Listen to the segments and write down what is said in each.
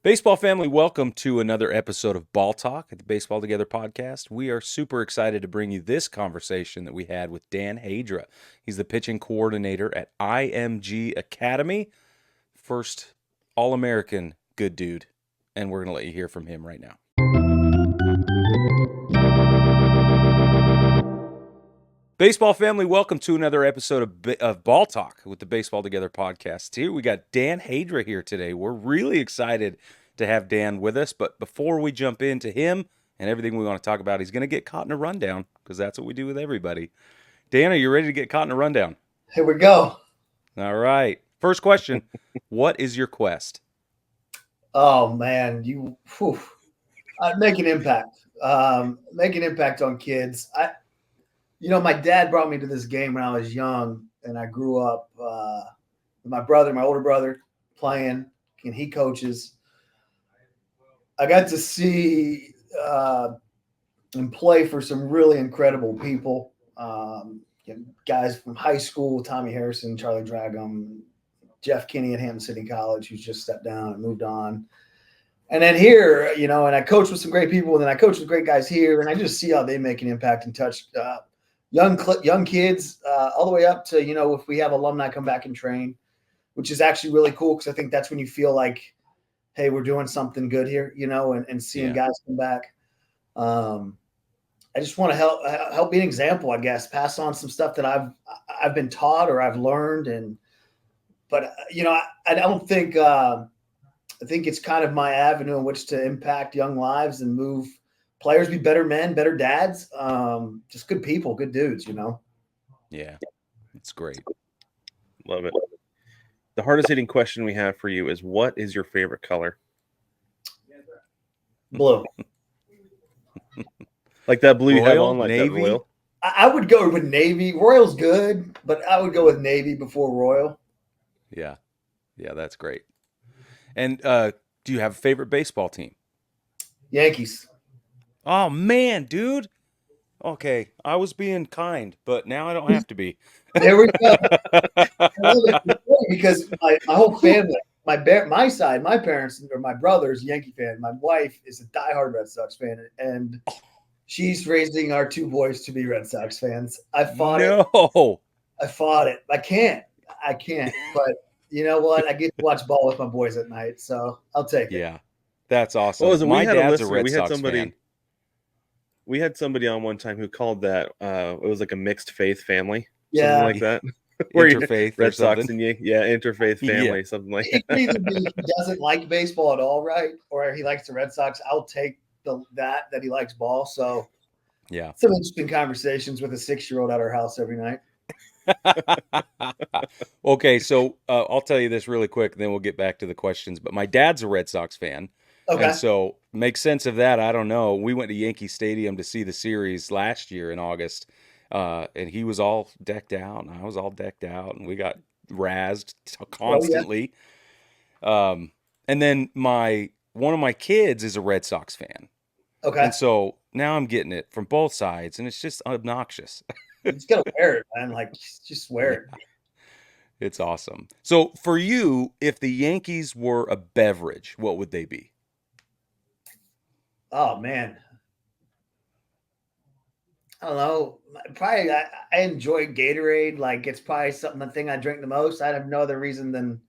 Baseball family, welcome to another episode of Ball Talk at the Baseball Together podcast. We are super excited to bring you this conversation that we had with Dan Hadra. He's the pitching coordinator at IMG Academy. First All-American good dude. And we're going to let you hear from him right now. Baseball family, welcome to another episode of Ball Talk with the Baseball Together podcast. Here we got Dan Hadra here today. We're really excited to have Dan with us, but before we jump into him and everything we want to talk about, he's going to get caught in a rundown because that's what we do with everybody. Dan, are you ready to get caught in a rundown? Here we go. All right. First question, what is your quest? Oh, man, make an impact. Make an impact on kids. My dad brought me to this game when I was young, and I grew up with my older brother, playing, and he coaches. I got to see and play for some really incredible people. Guys from high school, Tommy Harrison, Charlie Dragum, Jeff Kinney at Hampton City College, who's just stepped down and moved on. And then here, and I coach with some great people, and then I coach with great guys here, and I just see how they make an impact and touch young kids all the way up to, if we have alumni come back and train, which is actually really cool because I think that's when you feel like, hey, we're doing something good here, and seeing guys come back. I just want to help be an example, I guess, pass on some stuff that I've been taught or I've learned. But I don't think I think it's kind of my avenue in which to impact young lives and move players, be better men, better dads, just good people, good dudes, Yeah, it's great. Love it. The hardest hitting question we have for you is, what is your favorite color? Blue. Like that blue you have Royal, on, like navy? that royal? I would go with navy. Royal's good, but I would go with navy before royal. Yeah, that's great. And do you have a favorite baseball team? Yankees. Oh, man, dude. Okay, I was being kind, but now I don't have to be. There we go. Because my whole family, my side, my parents or my brother's a Yankee fan. My wife is a diehard Red Sox fan, and she's raising our two boys to be Red Sox fans. I fought it. I can't. But you know what? I get to watch ball with my boys at night, so I'll take it. Yeah, that's awesome. Well, My dad's a Red Sox fan. We had somebody on one time who called that it was like a mixed faith family, Yeah, something like that. Interfaith, Red Sox something. And interfaith family, something like that. It could either be he doesn't like baseball at all, right, or he likes the Red Sox. I'll take that he likes ball. So yeah, some interesting conversations with a 6-year-old at our house every night. Okay, so I'll tell you this really quick, and then we'll get back to the questions. But my dad's a Red Sox fan. Okay. And so make sense of that. I don't know. We went to Yankee Stadium to see the series last year in August, and he was all decked out, and I was all decked out, and we got razzed constantly. Oh, yeah. And then one of my kids is a Red Sox fan. Okay. And so now I'm getting it from both sides, and it's just obnoxious. You just gotta wear it, man. Like, just wear it. It's awesome. So for you, if the Yankees were a beverage, what would they be? Oh, man. I don't know. Probably I enjoy Gatorade. Like, it's probably the thing I drink the most. I have no other reason than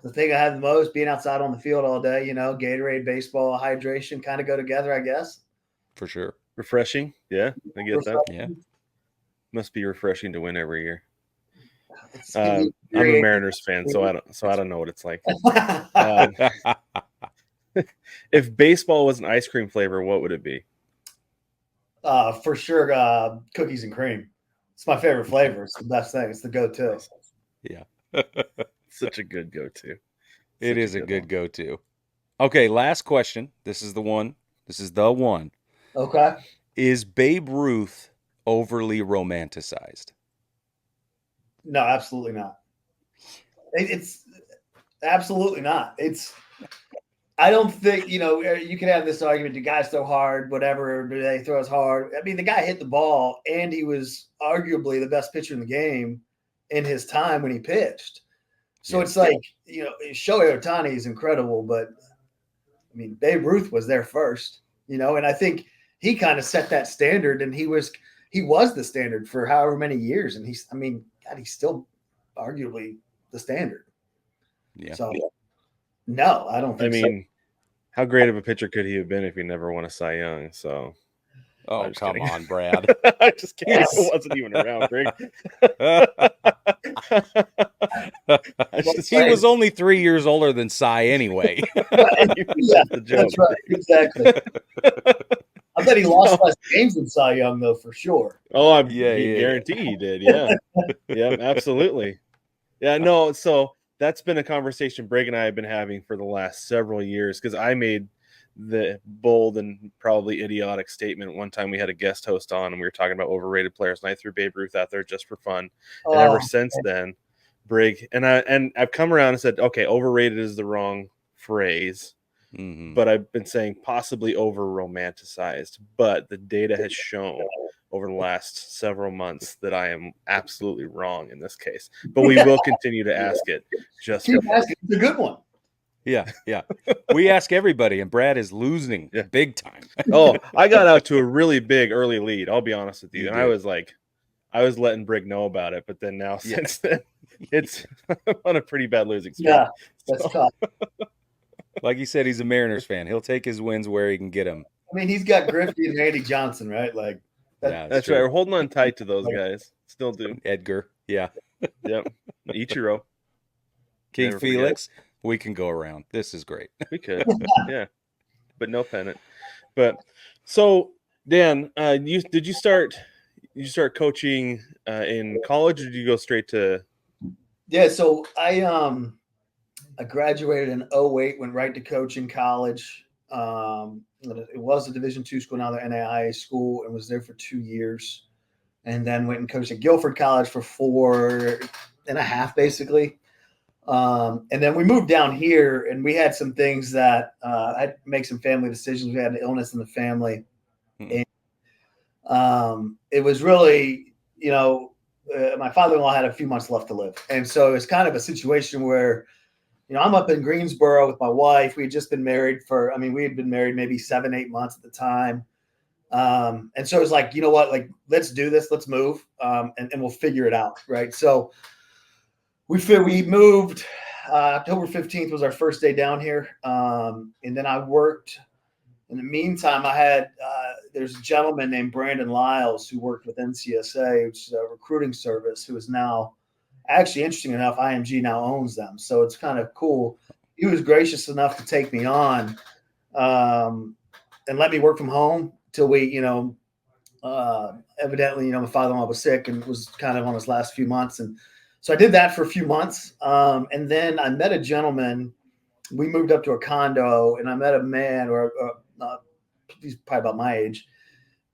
the thing I have the most, being outside on the field all day. Gatorade, baseball, hydration kind of go together, I guess. For sure. Refreshing. Yeah, I get that. Yeah. Must be refreshing to win every year. I'm a Mariners fan, so I don't know what it's like. If baseball was an ice cream flavor, what would it be? For sure, cookies and cream. It's my favorite flavor. It's the best thing. It's the go-to. Yeah. Such a good go-to. It is a good go-to. Okay, last question. This is the one. Okay. Is Babe Ruth overly romanticized? No, absolutely not. It's absolutely not. I don't think, you can have this argument, do guys throw hard, whatever, do they throw as hard? I mean, the guy hit the ball, and he was arguably the best pitcher in the game in his time when he pitched. So It's like, Shohei Ohtani is incredible, but I mean, Babe Ruth was there first, and I think he kind of set that standard, and he was the standard for however many years, and he's still arguably the standard. Yeah. So, no, I don't think so. How great of a pitcher could he have been if he never won a Cy Young? So, oh, come on, Brad. I just kidding. Yes. It wasn't even around, Brig. He was only 3 years older than Cy anyway. Yeah, that's right. Exactly. I bet he lost less games than Cy Young, though, for sure. Oh, I guarantee he did. Yeah. Yeah, absolutely. Yeah, no, so that's been a conversation Brig and I have been having for the last several years, because I made the bold and probably idiotic statement one time. We had a guest host on and we were talking about overrated players, and I threw Babe Ruth out there just for fun. And ever since then, Brig and I've come around and said, okay, overrated is the wrong phrase. Mm-hmm. But I've been saying possibly over romanticized. But the data has shown over the last several months that I am absolutely wrong in this case. But we will continue to ask it. Just keep asking. It's a good one. Yeah. We ask everybody, and Brad is losing big time. Oh, I got out to a really big early lead, I'll be honest with you. And I was letting Brig know about it, but then now since then, it's on a pretty bad losing streak. Yeah, that's tough. Like he said, he's a Mariners fan. He'll take his wins where he can get them. I mean, he's got Griffey and Randy Johnson, right? Like, that's right. We're holding on tight to those guys. Still do. Edgar, yeah. Yep. Ichiro. King Felix. We can go around. This is great. We could. Yeah. But no pennant. But so, Dan, did you start coaching in college, or did you go straight to? Yeah, so I graduated in 2008, went right to coaching college. It was a Division II school, now the NAIA school, and was there for 2 years. And then went and coached at Guilford College for 4.5, basically. And then we moved down here, and we had some things that I had to make some family decisions. We had an illness in the family. And it was really, my father-in-law had a few months left to live. And so it was kind of a situation where, I'm up in Greensboro with my wife. We had just been married we had been married maybe 7-8 months at the time. And so it was like, you know what, like, let's do this, let's move, and we'll figure it out. Right. So we moved, October 15th was our first day down here. And then I worked. In the meantime, I had, there's a gentleman named Brandon Lyles who worked with NCSA, which is a recruiting service, who is now, actually, interesting enough, IMG now owns them. So it's kind of cool. He was gracious enough to take me on and let me work from home till we, evidently, my father-in-law was sick and was kind of on his last few months. And so I did that for a few months. And then I met a gentleman. We moved up to a condo, and I met a man, he's probably about my age.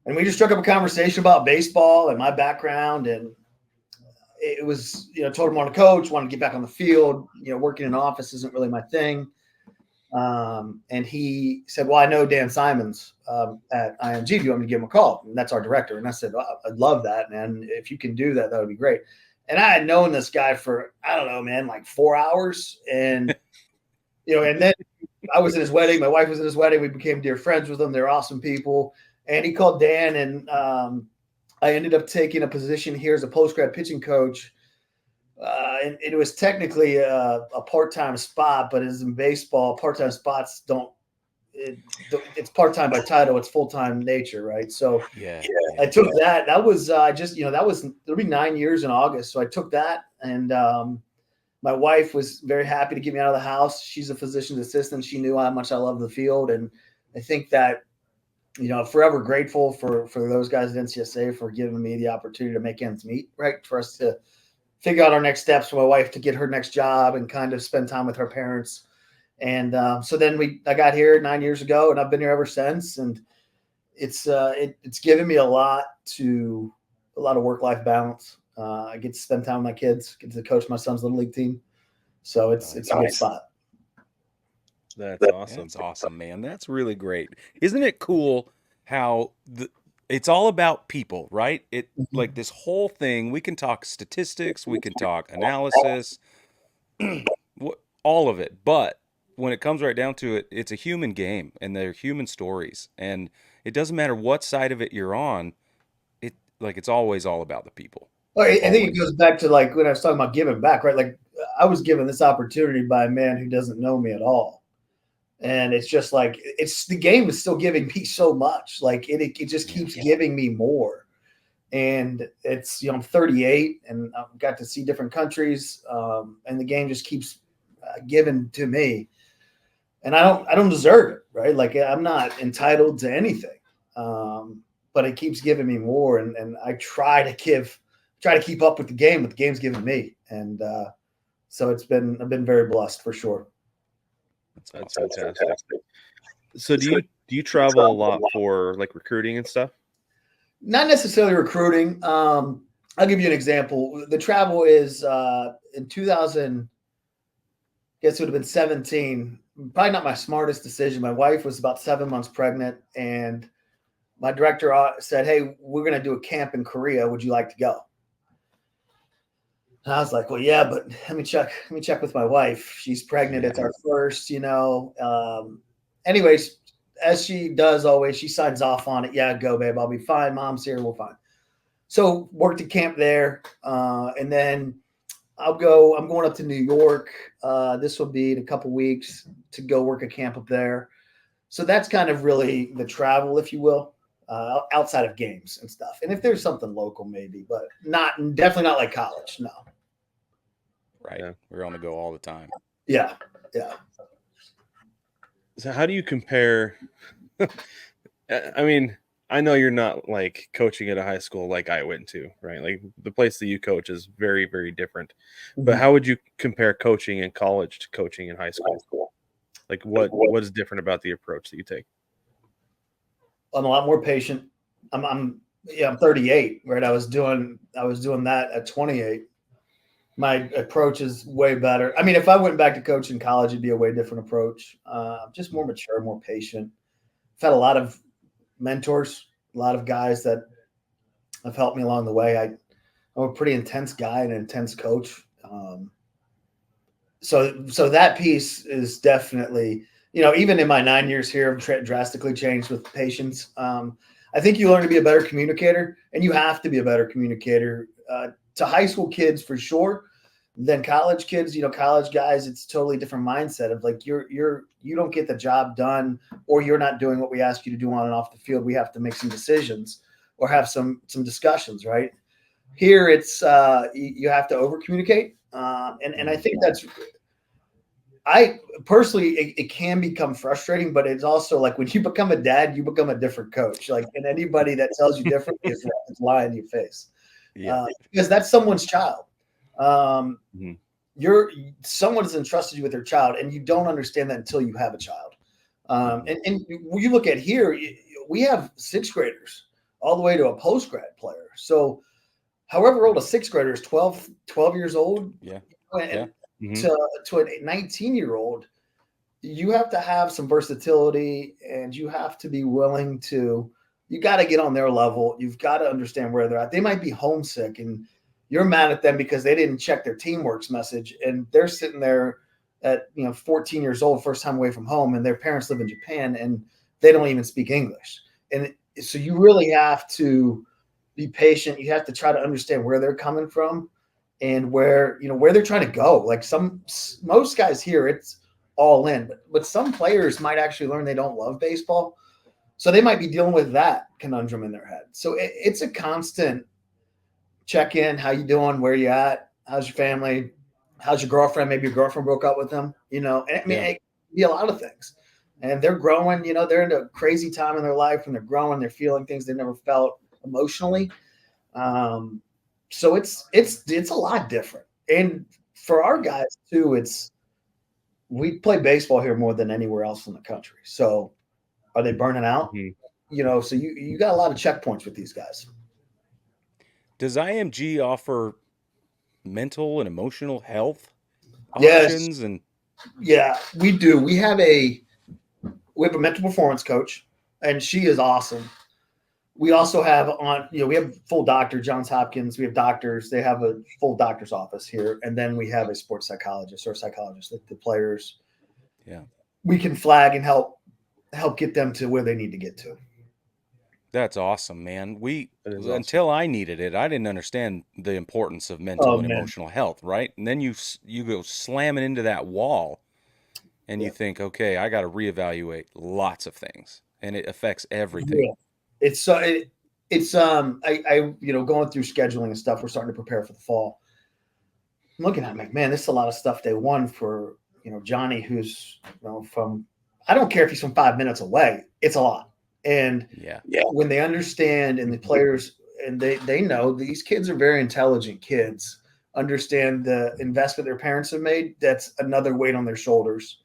And we just struck up a conversation about baseball and my background. And it was, told him I want to coach, want to get back on the field. Working in an office isn't really my thing. And he said, well, I know Dan Simons at IMG. Do you want me to give him a call? And that's our director. And I said, well, I'd love that, man. If you can do that, that would be great. And I had known this guy for, I don't know, man, like 4 hours. And, and then I was in his wedding. My wife was in his wedding. We became dear friends with them. They're awesome people. And he called Dan, and I ended up taking a position here as a post-grad pitching coach. And it was technically a part-time spot, but as in baseball, part-time spots it's part-time by title. It's full-time nature, right? So I took that. That was it'll be 9 years in August. So I took that, and my wife was very happy to get me out of the house. She's a physician's assistant. She knew how much I love the field. And I think that, forever grateful for those guys at NCSA for giving me the opportunity to make ends meet, right? For us to figure out our next steps for my wife to get her next job and kind of spend time with her parents. And so then I got here 9 years ago, and I've been here ever since. And it's given me a lot of work-life balance. I get to spend time with my kids, get to coach my son's little league team. So it's a good spot. That's awesome. That's awesome, man. That's really great. Isn't it cool how it's all about people, right? Like this whole thing, we can talk statistics, we can talk analysis, all of it. But when it comes right down to it, it's a human game and they're human stories. And it doesn't matter what side of it you're on. It's always all about the people. Well, I think it Always. goes back to like when I was talking about giving back, right? Like I was given this opportunity by a man who doesn't know me at all. And it's just like the game is still giving me so much. Like it just keeps giving me more. And it's, I'm 38 and I've got to see different countries, and the game just keeps giving to me. And I don't deserve it, right? Like I'm not entitled to anything, but it keeps giving me more. And I try to keep up with the game, what the game's giving me. And so I've been very blessed for sure. That's fantastic. So do you travel a lot for like recruiting and stuff? Not necessarily recruiting. I'll give you an example. The travel is in 2000, I guess it would have been 17. Probably not my smartest decision. My wife was about 7 months pregnant, and my director said, "Hey, we're going to do a camp in Korea. Would you like to go?" And I was like, "Well, yeah, but let me check with my wife. She's pregnant. It's our first, Anyways, as she does always, she signs off on it. Yeah, go, babe. I'll be fine. Mom's here. We're fine. So worked at camp there, and then I'm going up to New York. This will be in a couple weeks to go work a camp up there. So that's kind of really the travel, if you will, outside of games and stuff. And if there's something local, maybe, but definitely not like college. No. Right. Yeah. We're on the go all the time. Yeah. Yeah. So how do you compare? I mean, I know you're not like coaching at a high school like I went to, right? Like the place that you coach is very, very different. Mm-hmm. But how would you compare coaching in college to coaching in high school? Like what is different about the approach that you take? I'm a lot more patient. I'm 38, right? I was doing that at 28. My approach is way better. I mean, if I went back to coach in college, it'd be a way different approach. Just more mature, more patient. I've had a lot of mentors, a lot of guys that have helped me along the way. I'm a pretty intense guy and an intense coach. So that piece is definitely, even in my 9 years here, I've drastically changed with patience. I think you learn to be a better communicator, and you have to be a better communicator to high school kids for sure. Than college kids, college guys, it's totally different mindset of like you don't get the job done, or you're not doing what we ask you to do on and off the field. We have to make some decisions or have some discussions, right? Here it's you have to over communicate, and I think I personally it can become frustrating, but it's also like when you become a dad, you become a different coach. Like, and anybody that tells you differently is lying in your face, because that's someone's child. Someone has entrusted you with their child, and you don't understand that until you have a child. And when you look at here, we have sixth graders all the way to a post-grad player. So however old a sixth grader is, 12 years old. Yeah. And to a 19-year-old, you have to have some versatility, and you have to be willing to, you got to get on their level. You've got to understand where they're at. They might be homesick, and you're mad at them because they didn't check their teamwork's message, and they're sitting there at 14 years old, first time away from home, and their parents live in Japan, and they don't even speak English. And so you really have to be patient. You have to try to understand where they're coming from and where they're trying to go. Like most guys here, it's all in, but some players might actually learn they don't love baseball, so they might be dealing with that conundrum in their head. So it's a constant check in. How you doing? Where you at? How's your family? How's your girlfriend? Maybe your girlfriend broke up with them. And I mean, it can be a lot of things. And they're growing. They're in a crazy time in their life, and they're growing. They're feeling things they never felt emotionally. So it's a lot different. And for our guys too, we play baseball here more than anywhere else in the country. So are they burning out? Mm-hmm. So you got a lot of checkpoints with these guys. Does IMG offer mental and emotional health options? Yes. Yeah, we do. We have a mental performance coach, and she is awesome. We also have we have full doctor, Johns Hopkins. We have doctors. They have a full doctor's office here. And then we have a sports psychologist or psychologist, like the players we can flag and help get them to where they need to get to. That's awesome, man. Awesome. Until I needed it, I didn't understand the importance of mental and emotional health, right? And then you go slamming into that wall, and you think, okay, I got to reevaluate lots of things, and it affects everything. Yeah. It's I going through scheduling and stuff. We're starting to prepare for the fall. I'm looking at it, like, man, this is a lot of stuff they won for Johnny, who's from. I don't care if he's from 5 minutes away. It's a lot. And when they understand, and the players, and they know these kids are very intelligent kids, understand the investment their parents have made, that's another weight on their shoulders.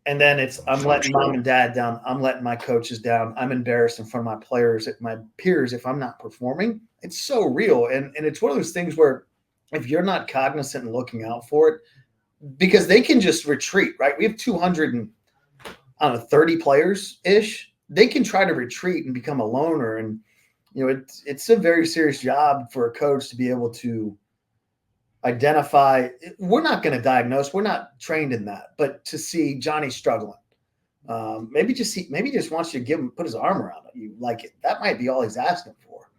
And then I'm letting mom and dad down. I'm letting my coaches down. I'm embarrassed in front of my players, my peers, if I'm not performing. It's so real. And it's one of those things where if you're not cognizant and looking out for it, because they can just retreat, right? We have 230 players ish. They can try to retreat and become a loner. And, it's a very serious job for a coach to be able to identify. We're not going to diagnose. We're not trained in that, but to see Johnny struggling, maybe just wants you to put his arm around you. Like, that might be all he's asking for.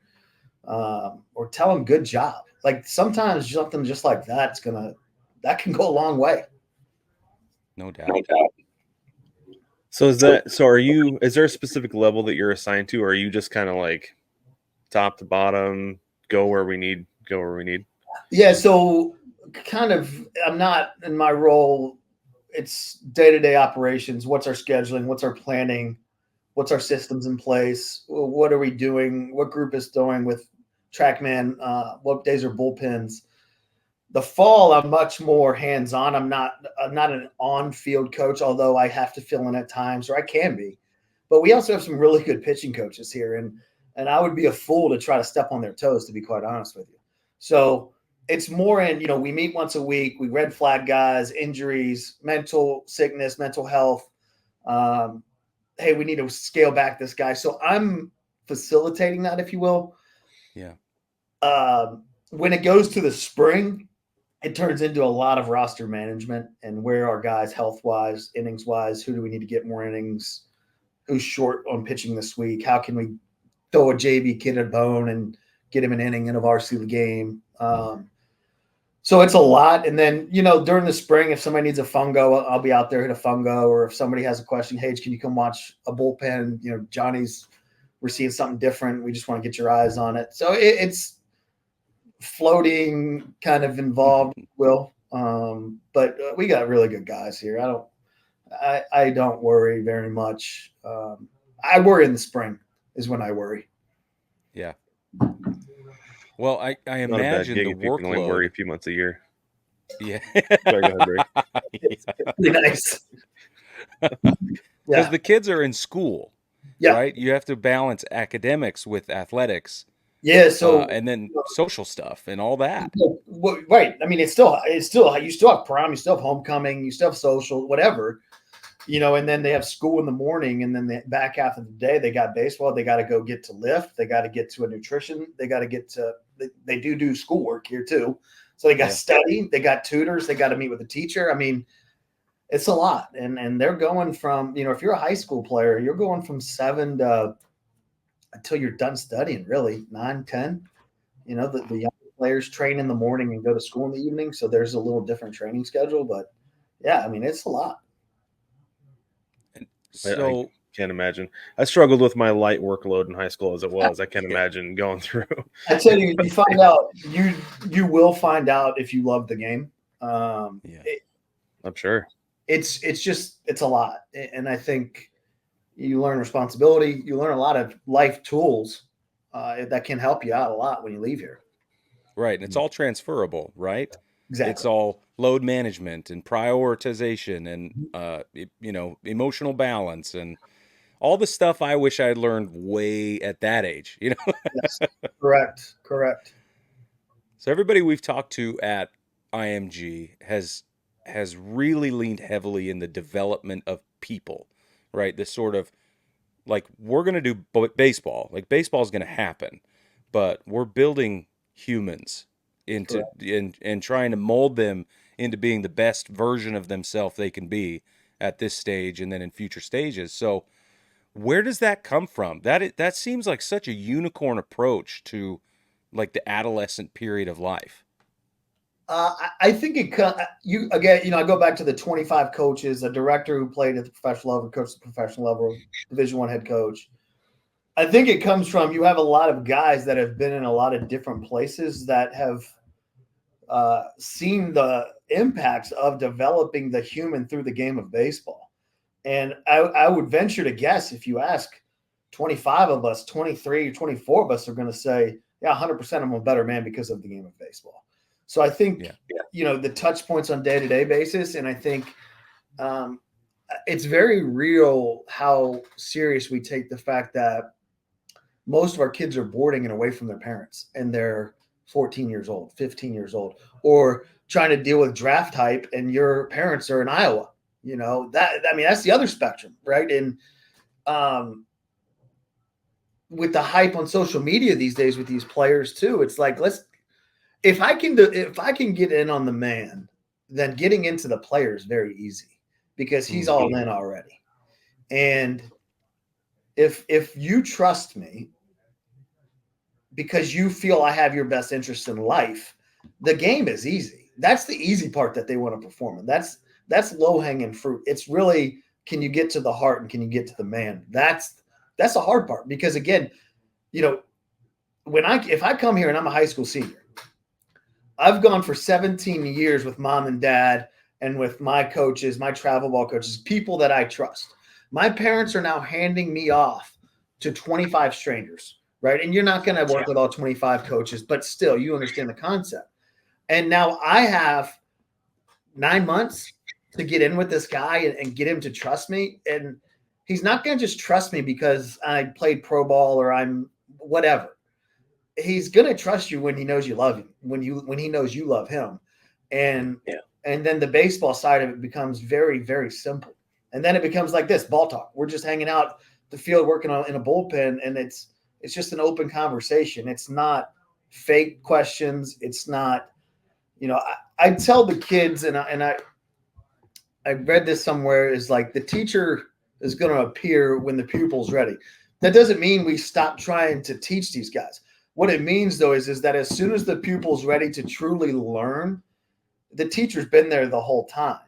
Or tell him good job. Like, sometimes something just like that can go a long way. No doubt. So is there a specific level that you're assigned to, or are you just kind of like top to bottom, go where we need? Yeah. So kind of, I'm not in my role. It's day-to-day operations. What's our scheduling? What's our planning? What's our systems in place? What are we doing? What group is doing with TrackMan? What days are bullpens? The fall, I'm much more hands-on. I'm not an on-field coach, although I have to fill in at times, or I can be. But we also have some really good pitching coaches here, and I would be a fool to try to step on their toes, to be quite honest with you. So it's more in, we meet once a week. We red flag guys, injuries, mental sickness, mental health. Hey, we need to scale back this guy. So I'm facilitating that, if you will. Yeah. When it goes to the spring, it turns into a lot of roster management and where are guys health-wise, innings-wise, who do we need to get more innings, who's short on pitching this week, how can we throw a JV kid a bone and get him an inning in a varsity game. So it's a lot. And then, during the spring, if somebody needs a fungo, I'll be out there, hit a fungo, or if somebody has a question, hey, can you come watch a bullpen? We're seeing something different. We just want to get your eyes on it. So it's floating, kind of involved, Will. But we got really good guys here. I don't worry very much. I worry in the spring is when I worry. Yeah. Well, I imagine the workload. You can only worry a few months a year. Yeah. Sorry, go ahead, Brig. It's pretty nice. Because the kids are in school, right? You have to balance academics with athletics. Yeah. So and then social stuff and all that. Right. I mean, it's still you still have prom, you still have homecoming, you still have social, whatever. And then they have school in the morning, and then the back half of the day they got baseball. They got to go get to lift. They got to get to a nutrition. They got to get to. They do schoolwork here too, so they got to study. They got tutors. They got to meet with a teacher. I mean, it's a lot, and they're going from if you're a high school player, you're going from 7 to until you're done studying, really 9, 10. The young players train in the morning and go to school in the evening, so there's a little different training schedule. But yeah, I mean, it's a lot. So I can't imagine. I struggled with my light workload in high school as it was. I can't imagine going through. I tell you, you find out. You will find out if you love the game. I'm sure. It's a lot, and I think you learn responsibility. You learn a lot of life tools that can help you out a lot when you leave here. Right, and it's all transferable, right? Exactly. It's all load management and prioritization and emotional balance and all the stuff I wish I'd learned way at that age. Yes. Correct. So everybody we've talked to at IMG has really leaned heavily in the development of people, right? This sort of like we're going to do baseball. Like baseball is going to happen, but we're building humans and trying to mold them into being the best version of themselves they can be at this stage and then in future stages. So where does that come from? That seems like such a unicorn approach to like the adolescent period of life. I think you again. I go back to the 25 coaches, a director who played at the professional level, coached at the professional level, Division I head coach. I think it comes from you have a lot of guys that have been in a lot of different places that have seen the impacts of developing the human through the game of baseball. And I would venture to guess if you ask 25 of us, 23, 24 of us are going to say, yeah, 100% I'm a better man because of the game of baseball. So I think, the touch points on day-to-day basis. And I think it's very real how serious we take the fact that most of our kids are boarding and away from their parents and they're 14 years old, 15 years old, or trying to deal with draft hype and your parents are in Iowa. That's the other spectrum, right? And with the hype on social media these days with these players too, it's like, if I can get in on the man, then getting into the player is very easy because he's all in already. And if you trust me because you feel I have your best interest in life, the game is easy. That's the easy part that they want to perform. And that's low-hanging fruit. It's really, can you get to the heart and can you get to the man? That's the hard part because again, if I come here and I'm a high school senior, I've gone for 17 years with mom and dad and with my coaches, my travel ball coaches, people that I trust. My parents are now handing me off to 25 strangers, right? And you're not going to work with all 25 coaches, but still you understand the concept. And now I have 9 months to get in with this guy and get him to trust me. And he's not going to just trust me because I played pro ball or I'm whatever. He's going to trust you when he knows you love him, when he knows you love him. And then the baseball side of it becomes very, very simple. And then it becomes like this ball talk. We're just hanging out the field working in a bullpen. And it's just an open conversation. It's not fake questions. It's not, I tell the kids and I read this somewhere is like the teacher is going to appear when the pupil's ready. That doesn't mean we stop trying to teach these guys. What it means, though, is that as soon as the pupil's ready to truly learn, the teacher's been there the whole time.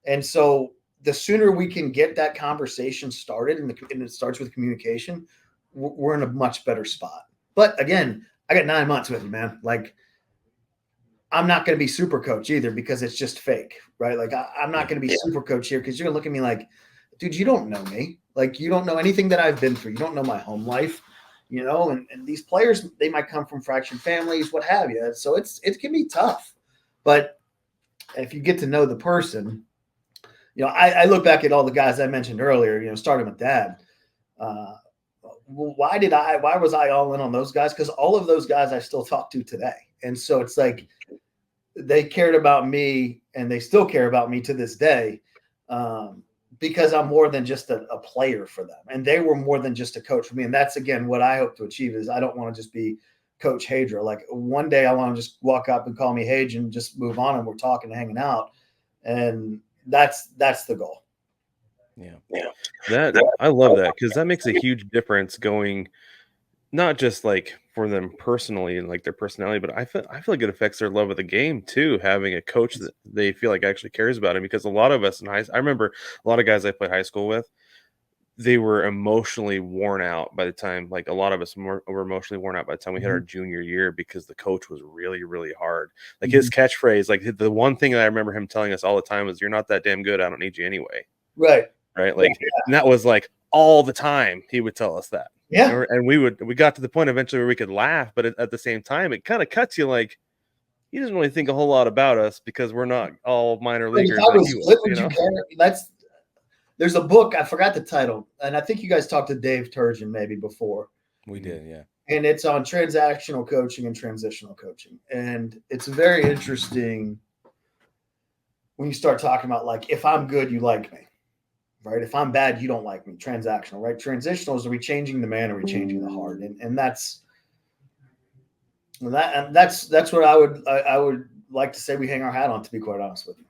And so the sooner we can get that conversation started, and it starts with communication, we're in a much better spot. But again, I got 9 months with you, man. Like, I'm not going to be super coach either because it's just fake, right? Like, I'm not going to be super coach here because you're going to look at me like, dude, you don't know me. Like, you don't know anything that I've been through. You don't know my home life. And these players, they might come from fractured families, what have you. So it can be tough. But if you get to know the person, I look back at all the guys I mentioned earlier, starting with Dad. Why was I all in on those guys? Because all of those guys I still talk to today. And so it's like they cared about me and they still care about me to this day. Because I'm more than just a player for them. And they were more than just a coach for me. And that's, again, what I hope to achieve is I don't want to just be Coach Hadra. Like one day I want to just walk up and call me Hage and just move on and we're talking and hanging out. And that's the goal. Yeah. I love that because that makes a huge difference going not just like for them personally and like their personality, but I feel like it affects their love of the game too, having a coach that they feel like actually cares about him. Because a lot of us in I remember a lot of guys I played high school with, they were emotionally worn out by the time, like a lot of us were emotionally worn out by the time we hit our junior year because the coach was really, really hard. Like his catchphrase, like the one thing that I remember him telling us all the time was, "You're not that damn good. I don't need you anyway." Right. Like, and that was like all the time he would tell us that. Yeah. And we got to the point eventually where we could laugh, but at the same time, it kind of cuts you like, he doesn't really think a whole lot about us because we're not all minor leaguers. There's a book, I forgot the title, and I think you guys talked to Dave Turgeon maybe before. We did, yeah. And it's on transactional coaching and transitional coaching. And it's very interesting when you start talking about, like, if I'm good, you like me. Right? If I'm bad, you don't like me. Transactional, right? Transitional is, are we changing the man or are we changing the heart? And that's what I would like to say we hang our hat on, to be quite honest with you.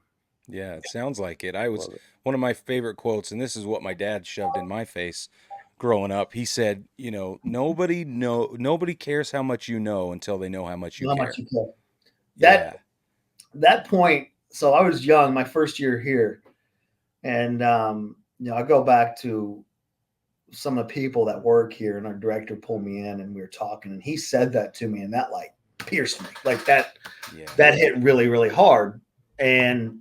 Yeah, it sounds like it. I was Love it. one of my favorite quotes, and this is what my dad shoved in my face growing up. He said, nobody cares how much you know until they know how much you How much care. you care. Yeah. That point. So I was young, my first year here, and I go back to some of the people that work here, and our director pulled me in, and we were talking, and he said that to me, and that like pierced me, like that. Yeah. That hit really, really hard, and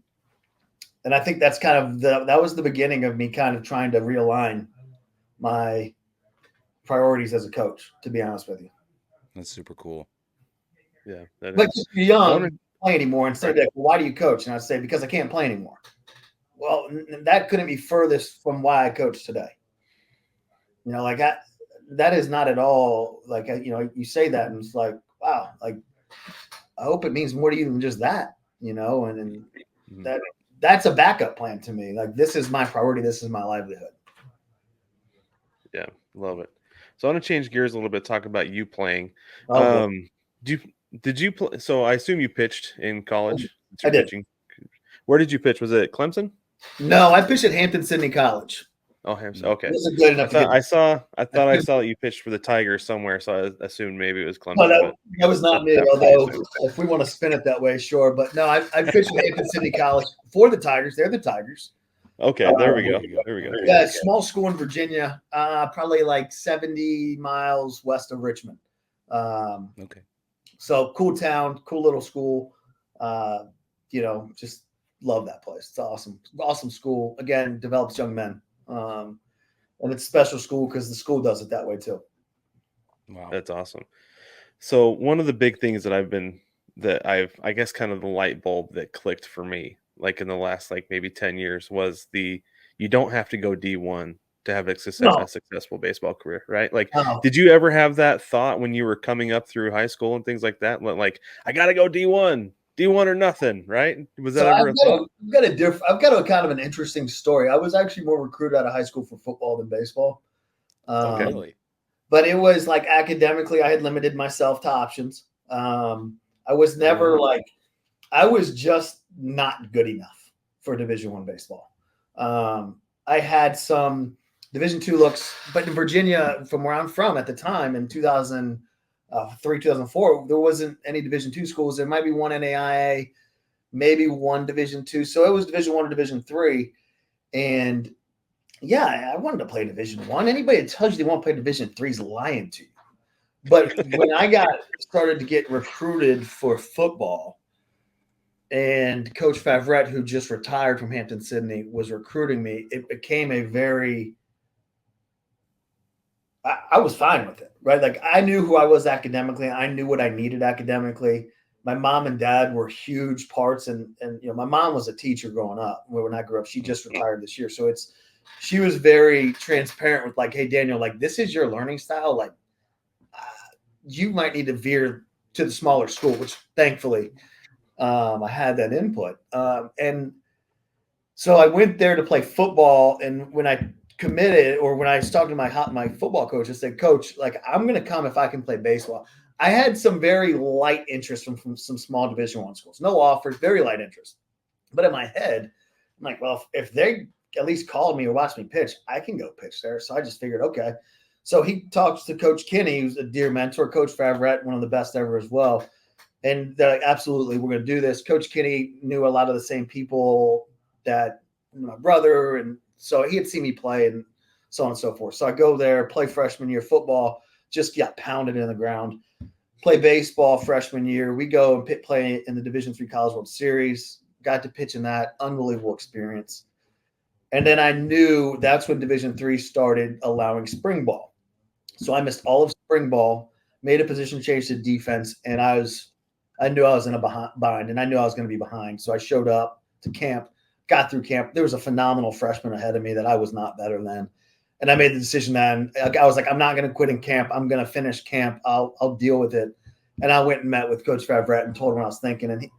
I think that's kind of that was the beginning of me kind of trying to realign my priorities as a coach. To be honest with you, That's super cool. Yeah, that but is. you're young, wanna- play anymore, and say that, well, why do you coach? And I say because I can't play anymore. Well, that couldn't be furthest from why I coach today. Like that is not at all like you say that and it's like, wow, like I hope it means more to you than just that, and Mhm. that's a backup plan to me. Like this is my priority, this is my livelihood. Yeah, love it. So I want to change gears a little bit, talk about you playing. Oh, good. Do did you play? So I assume you pitched in college. It's I your did. pitching. Where did you pitch? Was it Clemson? No, I pitched at Hampton-Sydney College. Oh, Hampton. Okay. It wasn't good enough to get. I thought I saw that you pitched for the Tigers somewhere, so I assumed maybe it was No, Clemson. But that was not me. that Although, if we want to spin it that way, sure. But no, I pitched at Hampton-Sydney College for the Tigers. They're the Tigers. okay, there we go. There we go. Yeah, small school in Virginia, probably like 70 miles west of Richmond. Okay. So cool town, cool little school. Just love that place. It's awesome. Awesome school. Again, develops young men. And it's a special school because the school does it that way too. Wow. That's awesome. So one of the big things I guess kind of the light bulb that clicked for me, like in the last like maybe 10 years, was you don't have to go D1 to have a successful baseball career, right? Like, No. did you ever have that thought when you were coming up through high school and things like that? Like, I got to go D1 or nothing, right? Was that ever a thought? I've got a kind of an interesting story. I was actually more recruited out of high school for football than baseball. Okay. Really? But it was like academically, I had limited myself to options. I was never I was just not good enough for Division I baseball. I had some Division II looks, but in Virginia, from where I'm from at the time in 2003, 2004, there wasn't any Division II schools. There might be one NAIA, maybe one Division II. So it was Division I or Division III. And yeah, I wanted to play Division I. Anybody that tells you they want to play Division III is lying to you. But when I started to get recruited for football, and Coach Favret, who just retired from Hampton-Sydney, was recruiting me, it became I was fine with it, right? Like I knew who I was academically. I knew what I needed academically. My mom and dad were huge parts, and my mom was a teacher growing up. When I grew up, she just retired this year, so she was very transparent with like, hey Daniel, like this is your learning style, like you might need to veer to the smaller school, which thankfully I had that input. And so I went there to play football. And when I committed, or when I was talking to my football coach, I said, Coach, like I'm going to come if I can play baseball. I had some very light interest from some small Division I schools, no offers, very light interest. But in my head, I'm like, well, if they at least called me or watched me pitch, I can go pitch there. So I just figured, okay. So he talks to Coach Kinney, who's a dear mentor, Coach Favret, one of the best ever as well. And they're like, absolutely, we're going to do this. Coach Kinney knew a lot of the same people that my brother, and so he had seen me play and so on and so forth. So I go there, play freshman year football, just got pounded in the ground. Play baseball freshman year. We go and play in the Division III College World Series. Got to pitch in that. Unbelievable experience. And then I knew that's when Division III started allowing spring ball. So I missed all of spring ball, made a position change to defense, and I knew I was in a bind, and I knew I was going to be behind. So I showed up to camp, got through camp. There was a phenomenal freshman ahead of me that I was not better than. And I made the decision then. I was like, I'm not going to quit in camp. I'm going to finish camp. I'll deal with it. And I went and met with Coach Favret and told him what I was thinking. And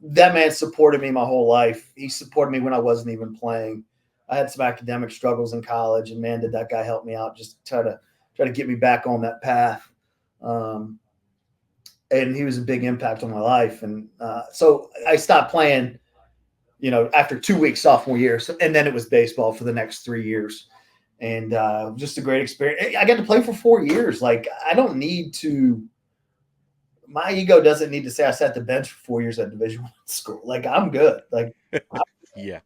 that man supported me my whole life. He supported me when I wasn't even playing. I had some academic struggles in college, and man, did that guy help me out, just try to get me back on that path. And he was a big impact on my life. And so I stopped playing, after 2 weeks sophomore year. So, and then it was baseball for the next 3 years. And just a great experience. I got to play for 4 years. Like, I don't need to – my ego doesn't need to say I sat the bench for 4 years at Division I school. Like, I'm good. Like, yeah.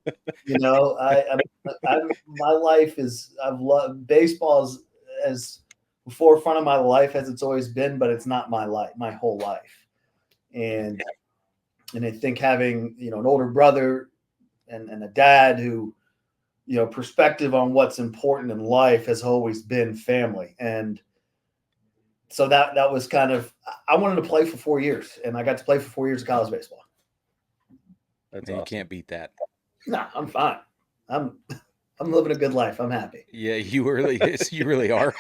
My life is – I've loved – baseball as forefront of my life as it's always been, but it's not my life, my whole life. And I think having, an older brother and a dad who – perspective on what's important in life has always been family. And so that was kind of, I wanted to play for 4 years, and I got to play for 4 years of college baseball. That's awesome. You can't beat that. No, I'm fine. I'm living a good life. I'm happy. Yeah, you really are.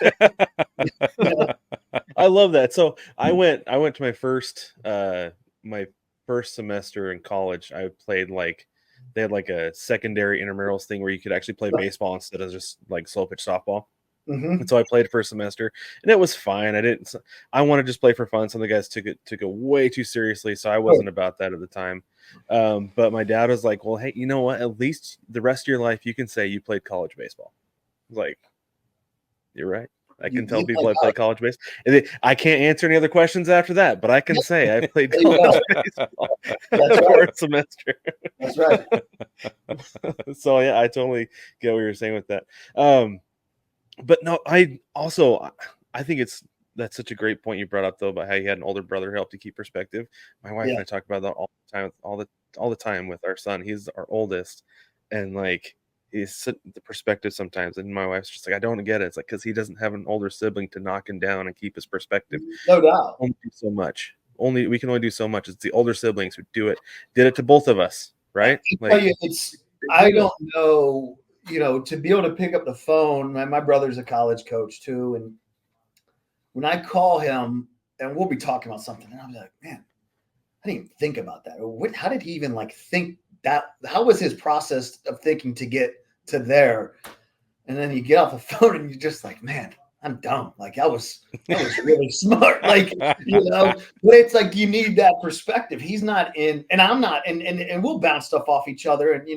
I love that. So I went to my first semester in college. I played they had like a secondary intramurals thing where you could actually play baseball instead of just like slow pitch softball. Mm-hmm. And so I played for a semester, and it was fine. I wanted to just play for fun. Some of the guys took it way too seriously, so I wasn't about that at the time. But my dad was like, "Well, hey, you know what? At least the rest of your life, you can say you played college baseball." I was like, "You're right. I can tell people I played college baseball. And I can't answer any other questions after that, but I can say I played college baseball for a semester." That's right. So yeah, I totally get what you're saying with that. But no, I think that's such a great point you brought up though about how you had an older brother who helped you keep perspective. My wife and I talk about that all the time with our son. He's our oldest, and like is the perspective sometimes, and my wife's just like, I don't get it. It's like because he doesn't have an older sibling to knock him down and keep his perspective. No doubt. Only do so much. We can only do so much. It's the older siblings who did it to both of us, right? I don't know, to be able to pick up the phone. My brother's a college coach too, and when I call him and we'll be talking about something, and I'm like, man, I didn't even think about that. How did he even think that? How was his process of thinking to get to there? And then you get off the phone and you're just like, man, I'm dumb. Like that was really smart. But it's like, you need that perspective. He's not in, and I'm not, and we'll bounce stuff off each other. And,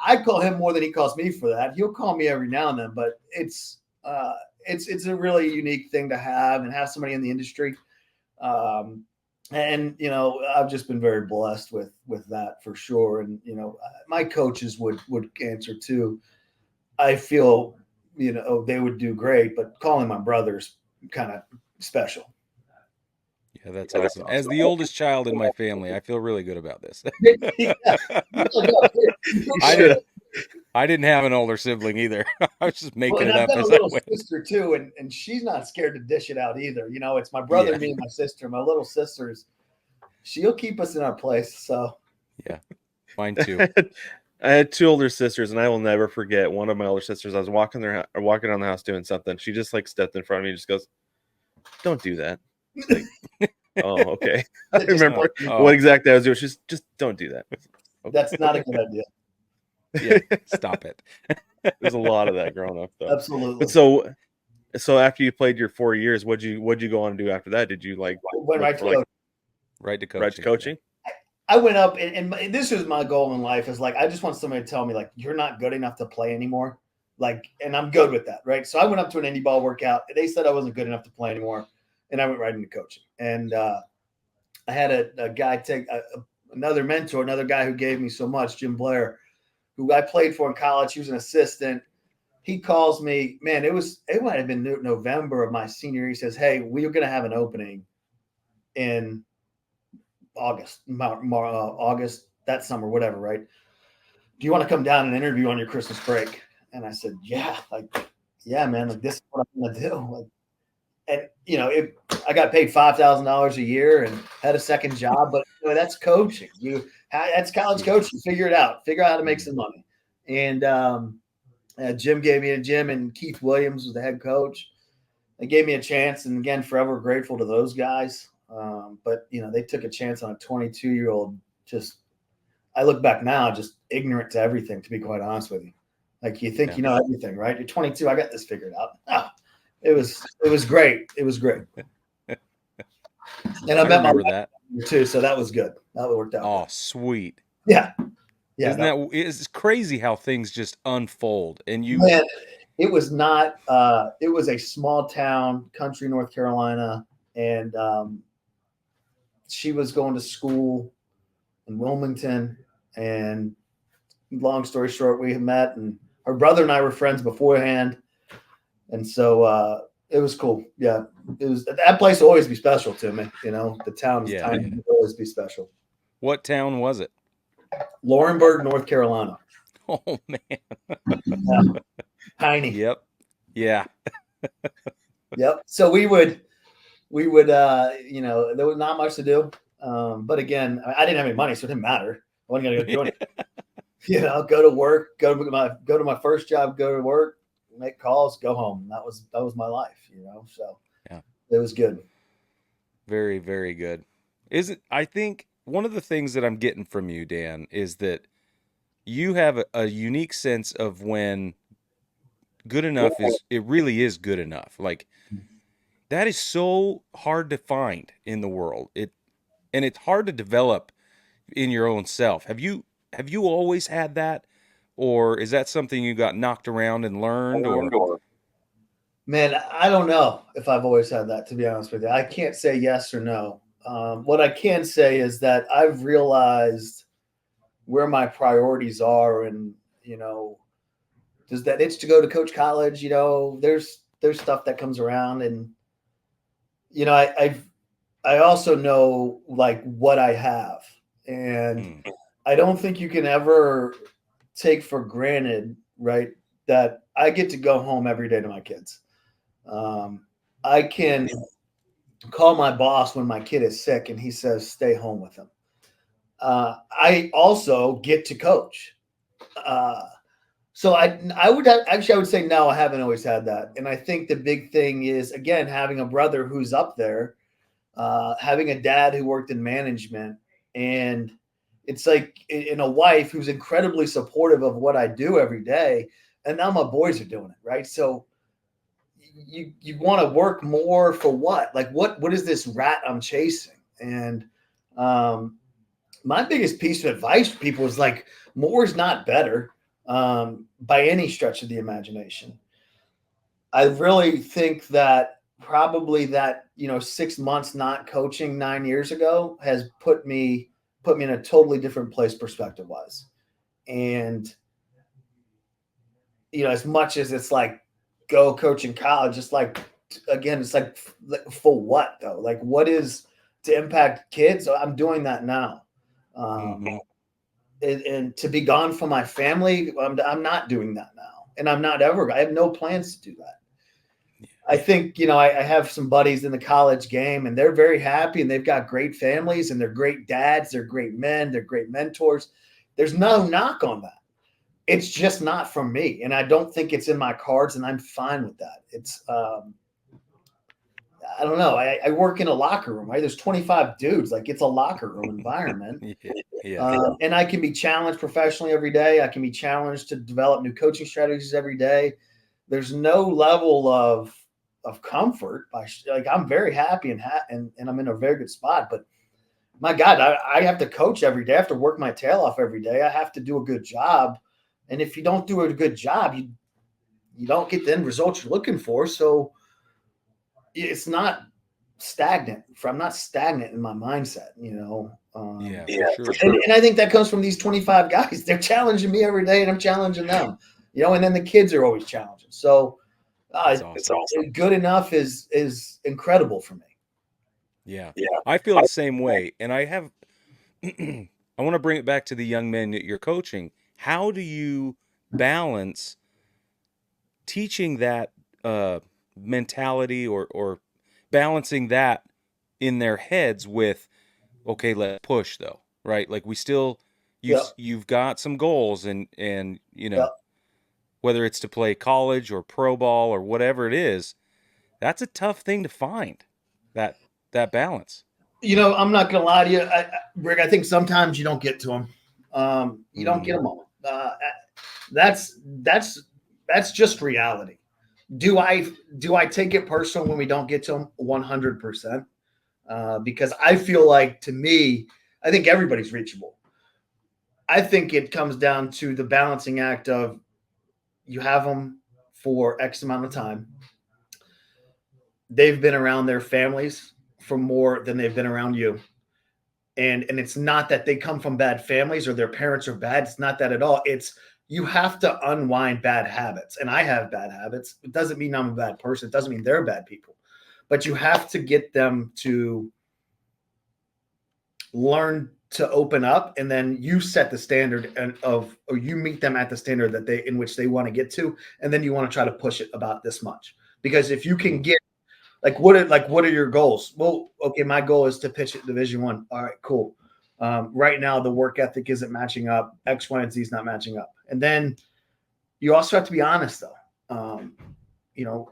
I call him more than he calls me for that. He'll call me every now and then, but it's a really unique thing to have and have somebody in the industry. And, I've just been very blessed with that for sure. And, my coaches would answer too. I feel, they would do great, but calling my brother's kind of special. Yeah, that's awesome. As the oldest child in my family, I feel really good about this. I didn't have an older sibling either. I was just making it up as I went. Sister too, and she's not scared to dish it out either. It's my brother, me, and my sister. My little sister's, she'll keep us in our place. So yeah, mine too. I had two older sisters, and I will never forget one of my older sisters. I was walking around the house doing something. She just stepped in front of me and just goes, "Don't do that." Oh, okay. I remember what exactly I was doing. She's just, don't do that. Okay. That's not a good idea. Yeah, stop it. There's a lot of that growing up, though. Absolutely. But so after you played your 4 years, what'd you go on to do after that? Did you went right to coaching? I went up, and this was my goal in life. Is I just want somebody to tell me you're not good enough to play anymore. And I'm good with that, right? So I went up to an indie ball workout. They said I wasn't good enough to play anymore, and I went right into coaching. And I had a guy take another mentor, another guy who gave me so much, Jim Blair, who I played for in college. He was an assistant. He calls me, man, it might have been November of my senior year. He says, "Hey, we're going to have an opening in August, that summer, whatever, right? Do you want to come down and interview on your Christmas break?" And I said, "Yeah, yeah, man, this is what I'm going to do." And I got paid $5,000 a year and had a second job, but that's coaching. That's college coaching. Figure it out. Figure out how to make some money. And Jim gave me a gym, and Keith Williams was the head coach. They gave me a chance, and again, forever grateful to those guys. But they took a chance on a 22-year-old. I look back now, just ignorant to everything. To be quite honest with you, you think you know everything, right? You're 22. I got this figured out. Oh, it was great. It was great. And I met remember that too, so that was good. That worked out. Oh, good. Sweet. Yeah. Yeah, Isn't that it's crazy how things just unfold and you man, it was not. It was a small town, country North Carolina, and she was going to school in Wilmington. And long story short, we met, and her brother and I were friends beforehand, and so it was cool. Yeah, it was. That place will always be special to me. You know, the town is tiny, it will always be special. What town was it? Laurinburg, North Carolina. Oh man. Yeah. Tiny. Yep. Yeah. Yep. So we would, there was not much to do. But again, I didn't have any money, so it didn't matter. I wasn't going to go do anything. Go to work, go to my first job, go to work, make calls, go home. That was my life, So yeah, it was good. Very, very good. I think one of the things that I'm getting from you, Dan, is that you have a unique sense of when good enough it really is good enough. Like that is so hard to find in the world. And it's hard to develop in your own self. Have you always had that, or is that something you got knocked around and learned? Or man, I don't know if I've always had that. To be honest with you, I can't say yes or no. What I can say is that I've realized where my priorities are, and does that itch to go to coach college? There's stuff that comes around, and I also know like what I have, and I don't think you can ever take for granted, right, that I get to go home every day to my kids. I can call my boss when my kid is sick and he says, stay home with him. I also get to coach. So I would say, no, I haven't always had that. And I think the big thing is, again, having a brother who's up there, having a dad who worked in management, and it's like in a wife who's incredibly supportive of what I do every day. And now my boys are doing it. Right. So you want to work more for what? Like, what is this rat I'm chasing? And my biggest piece of advice for people is like, more is not better by any stretch of the imagination. I really think that probably that 6 months not coaching 9 years ago has put me in a totally different place perspective wise. And as much as it's like go coach in college, it's like, again, it's like for what though? Like, what is to impact kids? I'm doing that now. And to be gone from my family, I'm not doing that now, and I have no plans to do that. I think, I have some buddies in the college game, and they're very happy, and they've got great families, and they're great dads, they're great men, they're great mentors. There's no knock on that. It's just not for me, and I don't think it's in my cards, and I'm fine with that. It's I don't know. I work in a locker room, right? There's 25 dudes. Like, it's a locker room environment. And I can be challenged professionally every day. I can be challenged to develop new coaching strategies every day. There's no level of comfort. I'm very happy and I'm in a very good spot. But my God, I have to coach every day. I have to work my tail off every day. I have to do a good job. And if you don't do a good job, you don't get the end results you're looking for. So it's not stagnant. I'm not stagnant in my mindset, for sure. And I think that comes from these 25 guys. They're challenging me every day, and I'm challenging them, and then the kids are always challenging. So it's awesome. Good enough is incredible for me. Yeah. I feel the same way. And I have, I want to bring it back to the young men that you're coaching. How do you balance teaching that mentality or balancing that in their heads with, okay, let's push though, right? Like you've got some goals and whether it's to play college or pro ball or whatever it is, that's a tough thing to find, that balance. I'm not going to lie to you, Brig. I think sometimes you don't get to them. You don't get them all. That's just reality. Do I take it personal when we don't get to them? 100%. Because I feel like, to me, I think everybody's reachable. I think it comes down to the balancing act of you have them for X amount of time. They've been around their families for more than they've been around you. And it's not that they come from bad families or their parents are bad. It's not that at all. It's you have to unwind bad habits. And I have bad habits. It doesn't mean I'm a bad person. It doesn't mean they're bad people. But you have to get them to learn to open up, and then you set the standard or you meet them at the standard that in which they want to get to, and then you want to try to push it about this much. Because if you can get what are your goals? Well, okay, my goal is to pitch at Division I. All right, cool. Right now, the work ethic isn't matching up. X, Y, and Z is not matching up. And then you also have to be honest, though.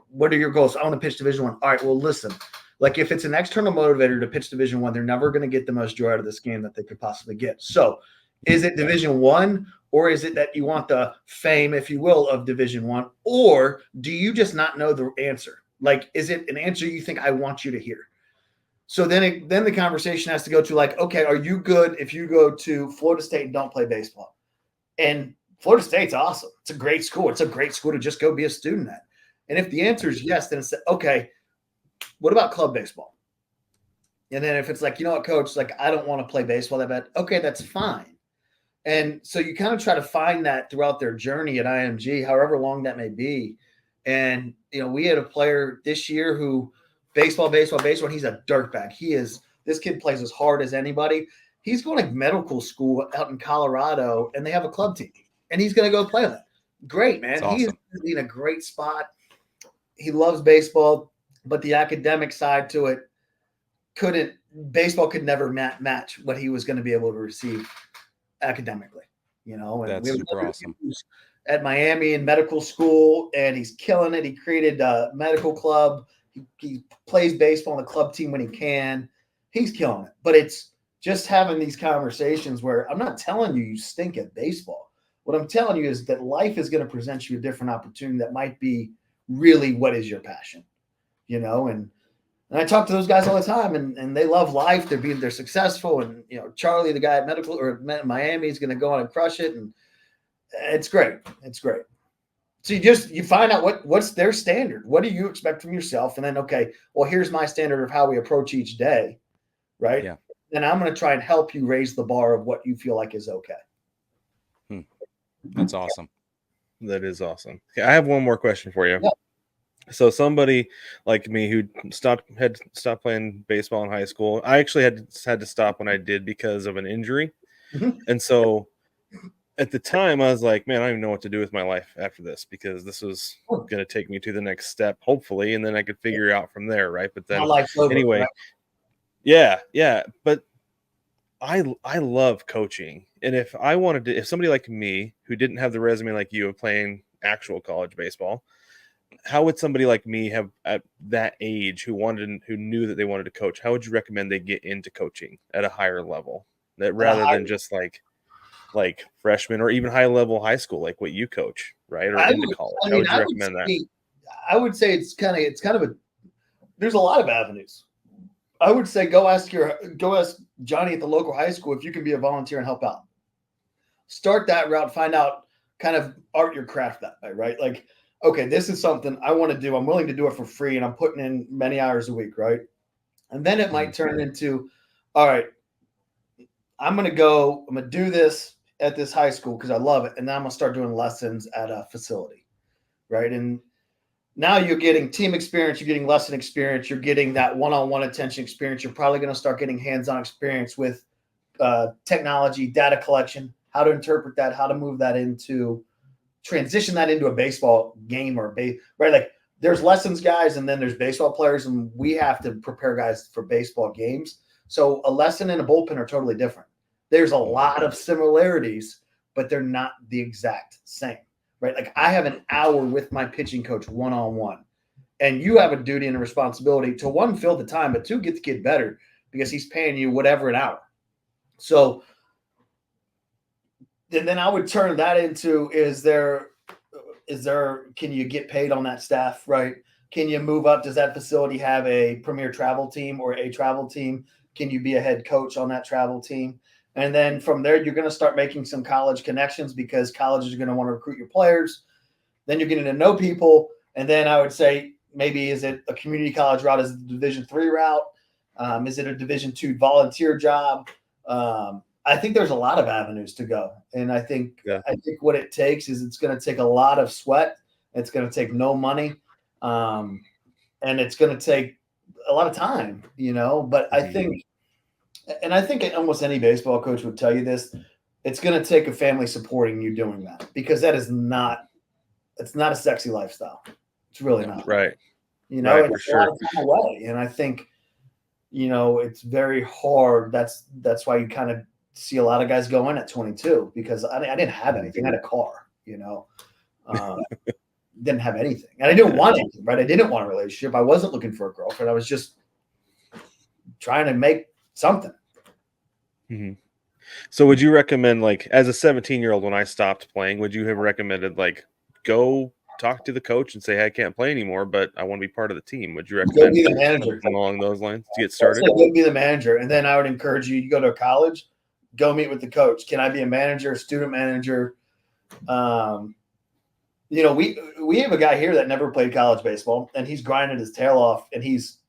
What are your goals? I want to pitch Division I. All right, well, listen. Like if it's an external motivator to pitch Division I, they're never going to get the most joy out of this game that they could possibly get. So, is it Division I, or is it that you want the fame, if you will, of Division I, or do you just not know the answer? Like, is it an answer you think I want you to hear? So then the conversation has to go to like, okay, are you good if you go to Florida State and don't play baseball? And Florida State's awesome. It's a great school. It's a great school to just go be a student at. And if the answer is yes, then it's okay. What about club baseball? And then if it's like, you know what, coach, like I don't want to play baseball that bad. Okay, that's fine. And so you kind of try to find that throughout their journey at IMG, however long that may be. And, we had a player this year who baseball, and he's a dirtbag. This kid plays as hard as anybody. He's going to medical school out in Colorado, and they have a club team, and he's going to go play that. Great, man. Awesome. He's in a great spot. He loves baseball, but the academic side to it baseball could never match what he was going to be able to receive academically, and that's super awesome. At Miami in medical school, and he's killing it. He created a medical club. He plays baseball on the club team when he can. He's killing it. But it's just having these conversations where I'm not telling you stink at baseball. What I'm telling you is that life is going to present you a different opportunity that might be really what is your passion, and I talk to those guys all the time, and they love life. They're successful, and Charlie, the guy at medical or Miami, is going to go on and crush it, and it's great. It's great. So you find out what's their standard. What do you expect from yourself, and then okay, well, here's my standard of how we approach each day, right? Yeah. Then I'm going to try and help you raise the bar of what you feel like is okay. That's awesome. That is awesome. Okay, I have one more question for you. Yeah. So somebody like me who had stopped playing baseball in high school, I actually had to stop when I did because of an injury. Mm-hmm. And so at the time I was like, man, I don't even know what to do with my life after this, because this was going to take me to the next step, hopefully, and then I could figure it out from there, right? But then anyway, right? Yeah. But I love coaching. And if somebody like me who didn't have the resume like you of playing actual college baseball, how would somebody like me have at that age who knew that they wanted to coach, how would you recommend they get into coaching at a higher level, that rather than just like freshman or even high level high school, like what you coach, right? Or into college? How would you recommend that? I would say it's kind of there's a lot of avenues. I would say go ask Johnny at the local high school if you can be a volunteer and help out. Start that route, find out, kind of art your craft that way, right? Like, okay, this is something I want to do. I'm willing to do it for free, and I'm putting in many hours a week, right? And then it might turn into, all right, I'm going to do this at this high school because I love it, and then I'm going to start doing lessons at a facility, right? And now you're getting team experience, you're getting lesson experience, you're getting that one-on-one attention experience. You're probably going to start getting hands-on experience with technology, data collection, how to interpret that, how to move that transition that into a baseball game right? Like there's lessons guys, and then there's baseball players, and we have to prepare guys for baseball games. So a lesson and a bullpen are totally different. There's a lot of similarities, but they're not the exact same, right? Like I have an hour with my pitching coach one-on-one, and you have a duty and a responsibility to, one, fill the time, but two, get the kid better because he's paying you whatever an hour. So then I would turn that into, can you get paid on that staff, right? Can you move up? Does that facility have a premier travel team or a travel team? Can you be a head coach on that travel team? And then from there, you're going to start making some college connections because colleges are going to want to recruit your players. Then you're getting to know people. And then I would say, maybe is it a community college route? Is it a Division III route? Is it a Division II volunteer job? I think there's a lot of avenues to go. And I think what it takes is it's going to take a lot of sweat. It's going to take no money. And it's going to take a lot of time, but I think almost any baseball coach would tell you this, it's going to take a family supporting you doing that, because that is it's not a sexy lifestyle. It's really not. Right. It's sure. a lot of time away. And I think, it's very hard. That's why you kind of see a lot of guys go in at 22, because I didn't have anything. I had a car, didn't have anything. And I didn't want anything, right? I didn't want a relationship. I wasn't looking for a girlfriend. I was just trying to make something. Mm-hmm. So would you recommend, like, as a 17-year-old, when I stopped playing, would you have recommended, like, go talk to the coach and say, hey, I can't play anymore, but I want to be part of the team? Would you recommend be the manager along those lines to get started? Go be the manager. And then I would encourage you go to a college, go meet with the coach. Can I be a manager, student manager? We have a guy here that never played college baseball, and he's grinding his tail off, and he's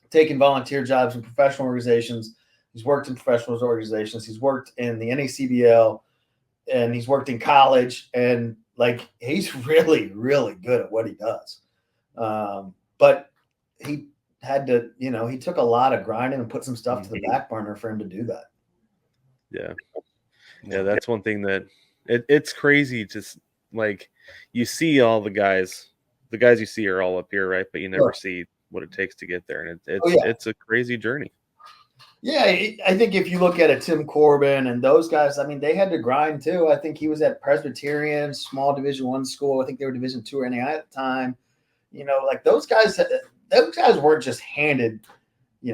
taking volunteer jobs in professional organizations. He's worked in professional organizations. He's worked in the NACBL, and he's worked in college, and he's really, really good at what he does. But he had to, he took a lot of grinding and put some stuff to the back burner for him to do that. Yeah. Yeah. That's one thing that it's crazy to, like, you see all the guys you see are all up here, right? But you never see what it takes to get there. And it's a crazy journey. Yeah, I think if you look at Tim Corbin and those guys, I mean, they had to grind too. I think he was at Presbyterian, small Division I school. I think they were Division II or NAI at the time. Those guys weren't just handed,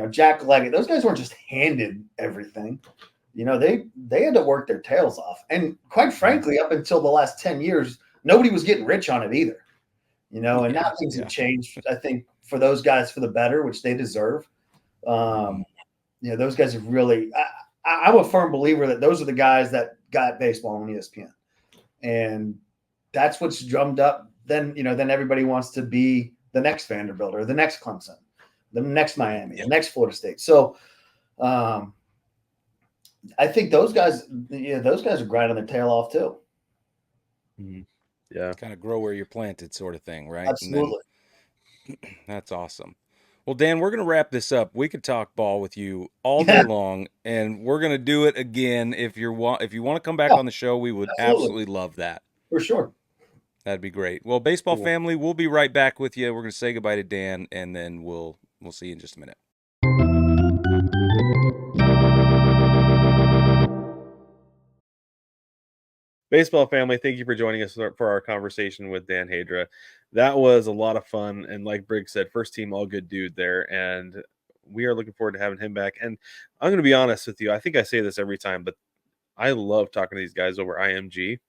Jack Leggett. Those guys weren't just handed everything. They had to work their tails off. And quite frankly, up until the last 10 years, nobody was getting rich on it either. And now things have changed, I think, for those guys for the better, which they deserve. Those guys have really I'm a firm believer that those are the guys that got baseball on ESPN. And that's what's drummed up. Then everybody wants to be the next Vanderbilt or the next Clemson, the next Miami, the next Florida State. So I think those guys are grinding their tail off too. Mm-hmm. Yeah. Kind of grow where you're planted sort of thing, right? Absolutely. That's awesome. Well, Dan, we're going to wrap this up. We could talk ball with you all day long, and we're going to do it again. If you want to come back on the show, we would absolutely love that. For sure. That'd be great. Well, baseball family, we'll be right back with you. We're going to say goodbye to Dan, and then we'll see you in just a minute. Baseball family, thank you for joining us for our conversation with Dan Hadra. That was a lot of fun. And like Brig said, first team, all good dude there. And we are looking forward to having him back. And I'm going to be honest with you. I think I say this every time, but I love talking to these guys over IMG.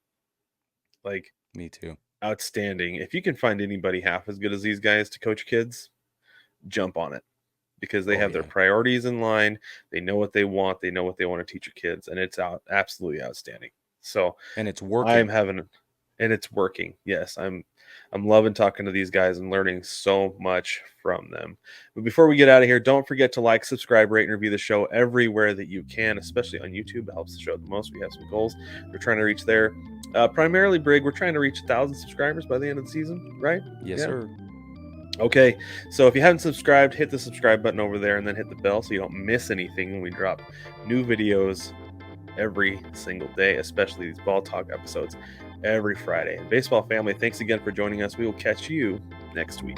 Like, me too. Outstanding. If you can find anybody half as good as these guys to coach kids, jump on it, because they have their priorities in line. They know what they want. They know what they want to teach your kids. And it's absolutely outstanding. So, and it's working. And it's working. Yes, I'm loving talking to these guys and learning so much from them. But before we get out of here, don't forget to like, subscribe, rate, and review the show everywhere that you can, especially on YouTube. It helps the show the most. We have some goals we're trying to reach there. Primarily, Brig, we're trying to reach 1,000 subscribers by the end of the season, right? Yes, sir. Okay, so if you haven't subscribed, hit the subscribe button over there and then hit the bell so you don't miss anything when we drop new videos every single day, especially these Ball Talk episodes every Friday. And baseball family, thanks again for joining us. We will catch you next week.